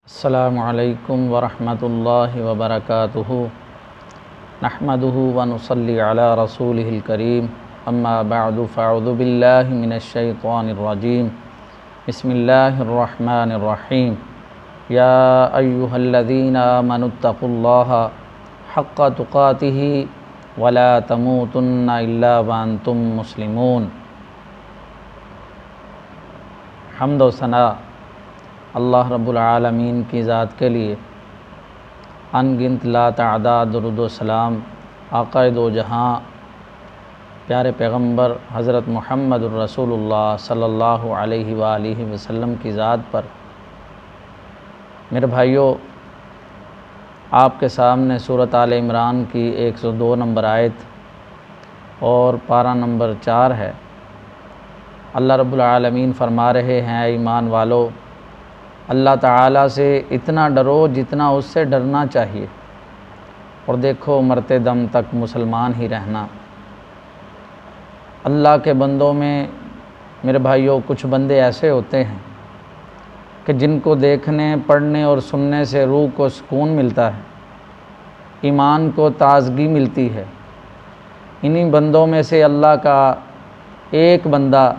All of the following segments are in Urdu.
السلام علیکم ورحمۃ اللہ وبرکاتہ نحمدہ ونصلی علی رسولہ الکریم اما بعد فاعوذ باللہ من الشیطان الرجیم بسم اللہ الرحمن الرحیم یا ایہا الذین آمنوا اتقوا اللہ حق تقاتہ ولا تموتن الا وانتم مسلمون۔ حمد و ثنا اللہ رب العالمین کی ذات کے لیے، ان گنت لا تعداد درود و سلام آقا دو جہاں پیارے پیغمبر حضرت محمد الرسول اللہ صلی اللہ علیہ وآلہ وسلم کی ذات پر۔ میرے بھائیوں، آپ کے سامنے سورۃ آل عمران کی 102 نمبر آیت اور پارہ نمبر 4 ہے۔ اللہ رب العالمین فرما رہے ہیں، اے ایمان والو، اللہ تعالیٰ سے اتنا ڈرو جتنا اس سے ڈرنا چاہیے، اور دیکھو مرتے دم تک مسلمان ہی رہنا۔ اللہ کے بندوں میں میرے بھائیوں کچھ بندے ایسے ہوتے ہیں کہ جن کو دیکھنے، پڑھنے اور سننے سے روح کو سکون ملتا ہے، ایمان کو تازگی ملتی ہے۔ انہی بندوں میں سے اللہ کا ایک بندہ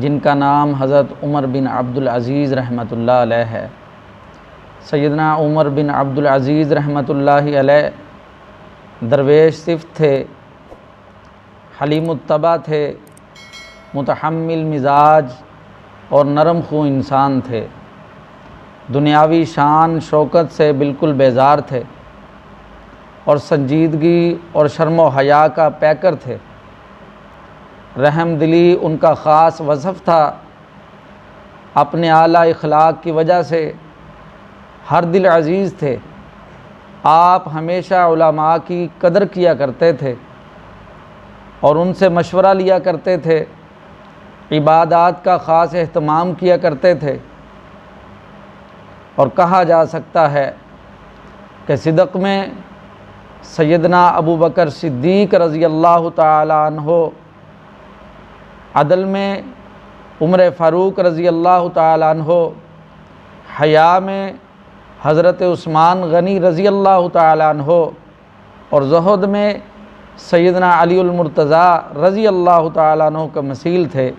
جن کا نام حضرت عمر بن عبدالعزیز رحمۃ اللہ علیہ ہے۔ سیدنا عمر بن عبدالعزیز رحمۃ اللہ علیہ درویش صفت تھے، حلیم الطبع تھے، متحمل مزاج اور نرم خو انسان تھے، دنیاوی شان شوکت سے بالکل بیزار تھے، اور سنجیدگی اور شرم و حیا کا پیکر تھے۔ رحم دلی ان کا خاص وصف تھا۔ اپنے اعلیٰ اخلاق کی وجہ سے ہر دل عزیز تھے۔ آپ ہمیشہ علماء کی قدر کیا کرتے تھے اور ان سے مشورہ لیا کرتے تھے، عبادات کا خاص اہتمام کیا کرتے تھے، اور کہا جا سکتا ہے کہ صدق میں سیدنا ابو بکر صدیق رضی اللہ تعالی عنہ، عدل میں عمر فاروق رضی اللہ تعالی عنہ، حیا میں حضرت عثمان غنی رضی اللہ تعالی عنہ، اور زہد میں سیدنا علی المرتضیٰ رضی اللہ تعالی عنہ کا مثیل تھے۔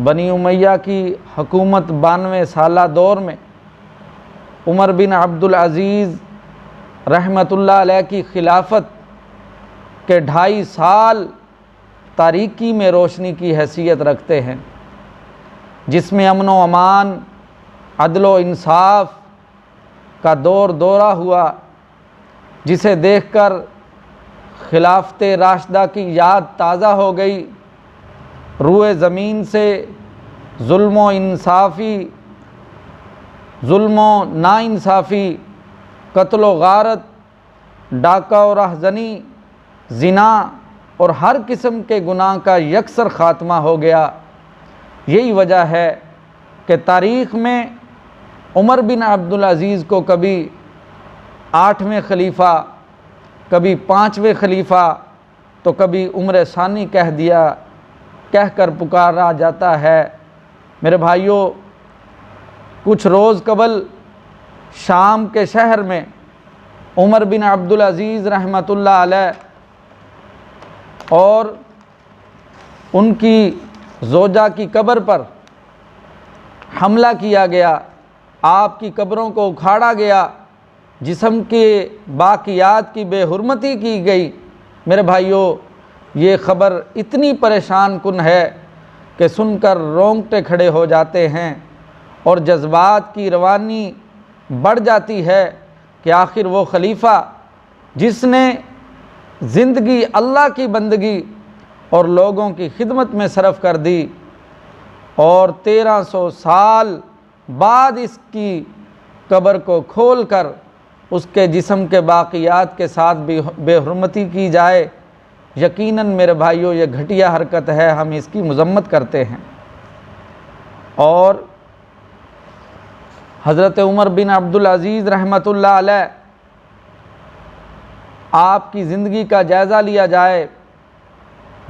بنی امیہ کی حکومت 92 سالہ دور میں عمر بن عبدالعزیز رحمۃ اللہ علیہ کی خلافت کے 2.5 سال تاریکی میں روشنی کی حیثیت رکھتے ہیں، جس میں امن و امان، عدل و انصاف کا دورہ ہوا، جسے دیکھ کر خلافت راشدہ کی یاد تازہ ہو گئی۔ روئے زمین سے ظلم و ناانصافی، قتل و غارت، ڈاکہ و رہزنی، زنا اور ہر قسم کے گناہ کا یکسر خاتمہ ہو گیا۔ یہی وجہ ہے کہ تاریخ میں عمر بن عبدالعزیز کو کبھی 8ویں خلیفہ، کبھی 5ویں خلیفہ، تو کبھی عمر ثانی کہہ کر پکارا جاتا ہے۔ میرے بھائیوں، کچھ روز قبل شام کے شہر میں عمر بن عبدالعزیز رحمۃ اللہ علیہ اور ان کی زوجہ کی قبر پر حملہ کیا گیا، آپ کی قبروں کو اکھاڑا گیا، جسم کے باقیات کی بے حرمتی کی گئی۔ میرے بھائیوں، یہ خبر اتنی پریشان کن ہے کہ سن کر رونگٹے کھڑے ہو جاتے ہیں، اور جذبات کی روانی بڑھ جاتی ہے کہ آخر وہ خلیفہ جس نے زندگی اللہ کی بندگی اور لوگوں کی خدمت میں صرف کر دی، اور 1300 سال بعد اس کی قبر کو کھول کر اس کے جسم کے باقیات کے ساتھ بھی بے حرمتی کی جائے، یقیناً میرے بھائیوں یہ گھٹیا حرکت ہے، ہم اس کی مذمت کرتے ہیں۔ اور حضرت عمر بن عبدالعزیز رحمۃ اللہ علیہ، آپ کی زندگی کا جائزہ لیا جائے،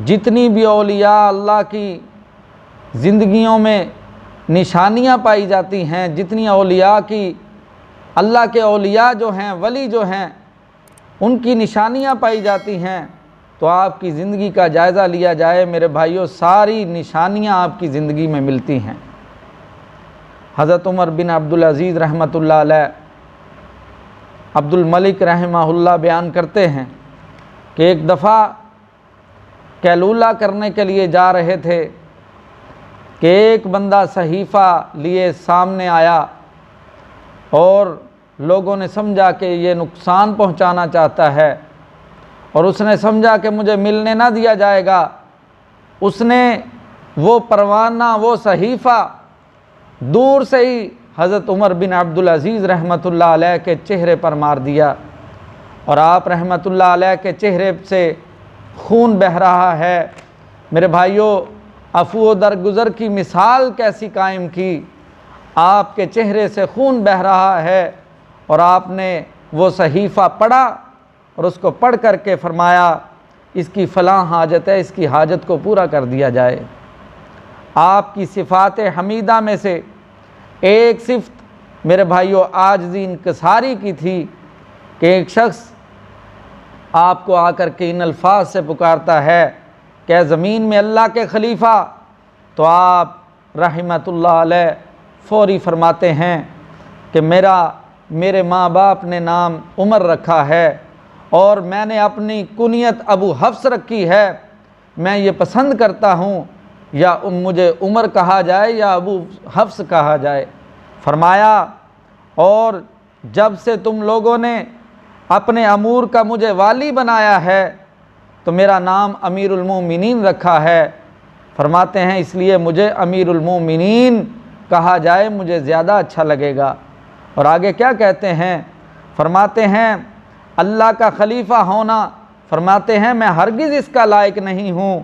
جتنی بھی اولیاء اللہ کی زندگیوں میں نشانیاں پائی جاتی ہیں، جتنی اولیاء کی، اللہ کے اولیاء جو ہیں، ولی جو ہیں، ان کی نشانیاں پائی جاتی ہیں، تو آپ کی زندگی کا جائزہ لیا جائے میرے بھائیوں، ساری نشانیاں آپ کی زندگی میں ملتی ہیں۔ حضرت عمر بن عبدالعزیز رحمۃ اللہ علیہ، عبد الملک رحمہ اللہ بیان کرتے ہیں کہ ایک دفعہ قیلولہ کرنے کے لیے جا رہے تھے کہ ایک بندہ صحیفہ لیے سامنے آیا اور لوگوں نے سمجھا کہ یہ نقصان پہنچانا چاہتا ہے، اور اس نے سمجھا کہ مجھے ملنے نہ دیا جائے گا۔ اس نے وہ پروانہ، وہ صحیفہ دور سے ہی حضرت عمر بن عبدالعزیز رحمۃ اللہ علیہ کے چہرے پر مار دیا، اور آپ رحمۃ اللہ علیہ کے چہرے سے خون بہہ رہا ہے۔ میرے بھائیوں، عفو و درگزر کی مثال کیسی قائم کی، آپ کے چہرے سے خون بہہ رہا ہے، اور آپ نے وہ صحیفہ پڑھا اور اس کو پڑھ کر کے فرمایا اس کی فلاں حاجت ہے، اس کی حاجت کو پورا کر دیا جائے۔ آپ کی صفات حمیدہ میں سے ایک صفت میرے بھائیوں عاجزی انکساری کی تھی کہ ایک شخص آپ کو آ کر کے ان الفاظ سے پکارتا ہے کہ زمین میں اللہ کے خلیفہ، تو آپ رحمۃ اللہ علیہ فوری فرماتے ہیں کہ میرے ماں باپ نے نام عمر رکھا ہے اور میں نے اپنی کنیت ابو حفص رکھی ہے، میں یہ پسند کرتا ہوں یا مجھے عمر کہا جائے یا ابو حفص کہا جائے۔ فرمایا اور جب سے تم لوگوں نے اپنے امور کا مجھے والی بنایا ہے تو میرا نام امیر المومنین رکھا ہے۔ فرماتے ہیں اس لیے مجھے امیر المومنین کہا جائے مجھے زیادہ اچھا لگے گا۔ اور آگے کیا کہتے ہیں؟ فرماتے ہیں اللہ کا خلیفہ ہونا، فرماتے ہیں میں ہرگز اس کا لائق نہیں ہوں۔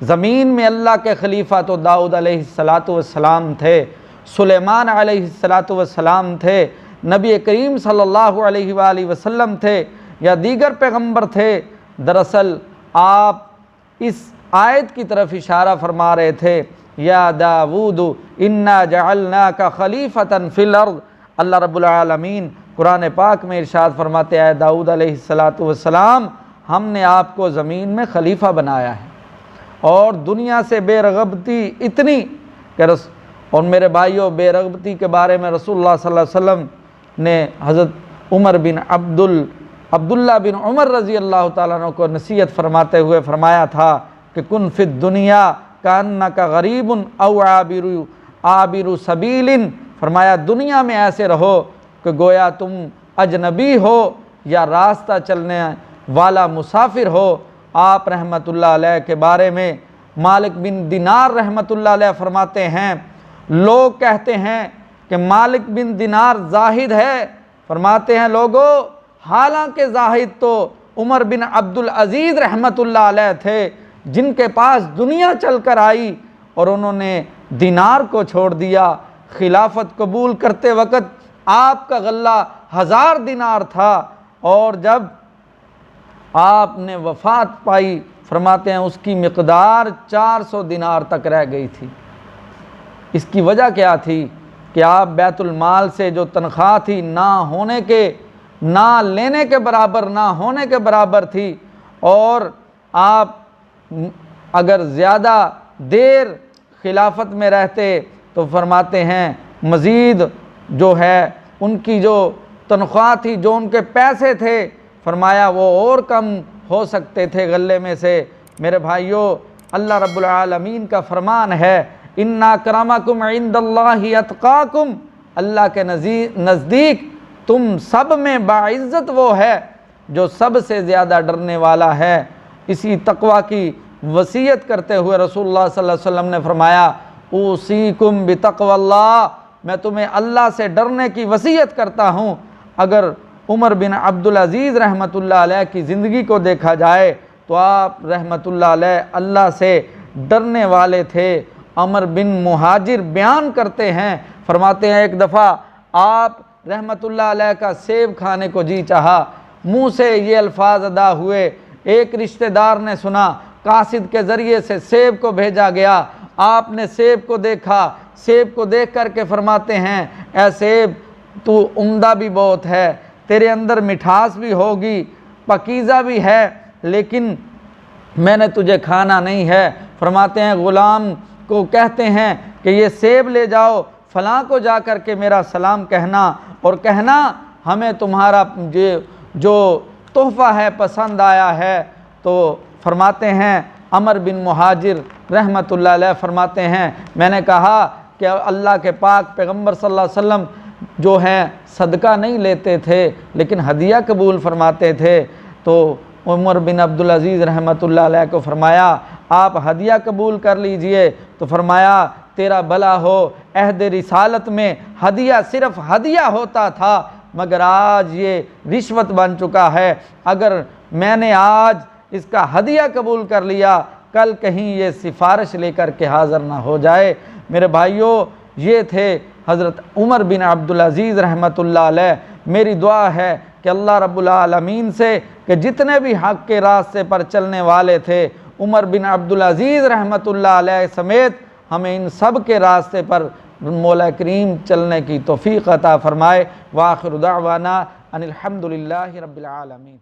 زمین میں اللہ کے خلیفہ تو داؤد علیہ السلام تھے، سلیمان علیہ السلام تھے، نبی کریم صلی اللہ علیہ وآلہ وسلم تھے یا دیگر پیغمبر تھے۔ دراصل آپ اس آیت کی طرف اشارہ فرما رہے تھے، یا داود انا جعلناک خلیفۃ فی الارض۔ اللہ رب العالمین قرآن پاک میں ارشاد فرماتے ہیں، داؤد علیہ السلام ہم نے آپ کو زمین میں خلیفہ بنایا ہے، اور دنیا سے بے رغبتی اتنی کہ اور میرے بھائیوں بے رغبتی کے بارے میں رسول اللہ صلی اللہ علیہ وسلم نے حضرت عمر بن عبداللہ بن عمر رضی اللہ تعالیٰ عنہ کو نصیحت فرماتے ہوئے فرمایا تھا کہ کن فی الدنیا کانک غریب او عابر سبیل۔ فرمایا دنیا میں ایسے رہو کہ گویا تم اجنبی ہو یا راستہ چلنے والا مسافر ہو۔ آپ رحمۃ اللہ علیہ کے بارے میں مالک بن دینار رحمۃ اللہ علیہ فرماتے ہیں لوگ کہتے ہیں کہ مالک بن دینار زاہد ہے، فرماتے ہیں لوگوں حالانکہ زاہد تو عمر بن عبدالعزیز رحمۃ اللہ علیہ تھے جن کے پاس دنیا چل کر آئی اور انہوں نے دینار کو چھوڑ دیا۔ خلافت قبول کرتے وقت آپ کا غلہ 1000 دینار تھا، اور جب آپ نے وفات پائی فرماتے ہیں اس کی مقدار 400 دینار تک رہ گئی تھی۔ اس کی وجہ کیا تھی کہ آپ بیت المال سے جو تنخواہ تھی نہ لینے کے برابر نہ ہونے کے برابر تھی، اور آپ اگر زیادہ دیر خلافت میں رہتے تو فرماتے ہیں مزید جو ہے ان کی جو تنخواہ تھی، جو ان کے پیسے تھے، فرمایا وہ اور کم ہو سکتے تھے غلے میں سے۔ میرے بھائیوں اللہ رب العالمین کا فرمان ہے ان اکرمکم عند اللہ اتقاکم، اللہ کے نزدیک تم سب میں باعزت وہ ہے جو سب سے زیادہ ڈرنے والا ہے۔ اسی تقوی کی وصیت کرتے ہوئے رسول اللہ صلی اللہ علیہ وسلم نے فرمایا اوصیکم بتقوی اللہ، میں تمہیں اللہ سے ڈرنے کی وصیت کرتا ہوں۔ اگر عمر بن عبدالعزیز رحمۃ اللہ علیہ کی زندگی کو دیکھا جائے تو آپ رحمۃ اللہ علیہ اللہ سے ڈرنے والے تھے۔ عمر بن مہاجر بیان کرتے ہیں، فرماتے ہیں ایک دفعہ آپ رحمۃ اللہ علیہ کا سیب کھانے کو جی چاہا، منہ سے یہ الفاظ ادا ہوئے، ایک رشتہ دار نے سنا، قاصد کے ذریعے سے سیب کو بھیجا گیا آپ نے سیب کو دیکھا، سیب کو دیکھ کر کے فرماتے ہیں اے سیب تو عمدہ بھی بہت ہے، تیرے اندر مٹھاس بھی ہوگی، پاکیزہ بھی ہے، لیکن میں نے تجھے کھانا نہیں ہے۔ فرماتے ہیں غلام کو کہتے ہیں کہ یہ سیب لے جاؤ، فلاں کو جا کر کے میرا سلام کہنا، اور کہنا ہمیں تمہارا جو تحفہ ہے پسند آیا ہے۔ تو فرماتے ہیں عمر بن مہاجر رحمۃ اللہ علیہ فرماتے ہیں میں نے کہا کہ اللہ کے پاک پیغمبر صلی اللہ علیہ وسلم جو ہیں صدقہ نہیں لیتے تھے لیکن ہدیہ قبول فرماتے تھے۔ تو عمر بن عبدالعزیز رحمۃ اللہ علیہ کو فرمایا آپ ہدیہ قبول کر لیجئے، تو فرمایا تیرا بھلا ہو، عہد رسالت میں ہدیہ صرف ہدیہ ہوتا تھا، مگر آج یہ رشوت بن چکا ہے۔ اگر میں نے آج اس کا ہدیہ قبول کر لیا، کل کہیں یہ سفارش لے کر کے حاضر نہ ہو جائے۔ میرے بھائیوں، یہ تھے حضرت عمر بن عبدالعزیز رحمۃ اللہ علیہ۔ میری دعا ہے کہ اللہ رب العالمین سے کہ جتنے بھی حق کے راستے پر چلنے والے تھے عمر بن عبدالعزیز رحمۃ اللہ علیہ سمیت ہمیں ان سب کے راستے پر مولا کریم چلنے کی توفیق عطا فرمائے۔ وآخر دعوانا ان الحمد للہ رب العالمین۔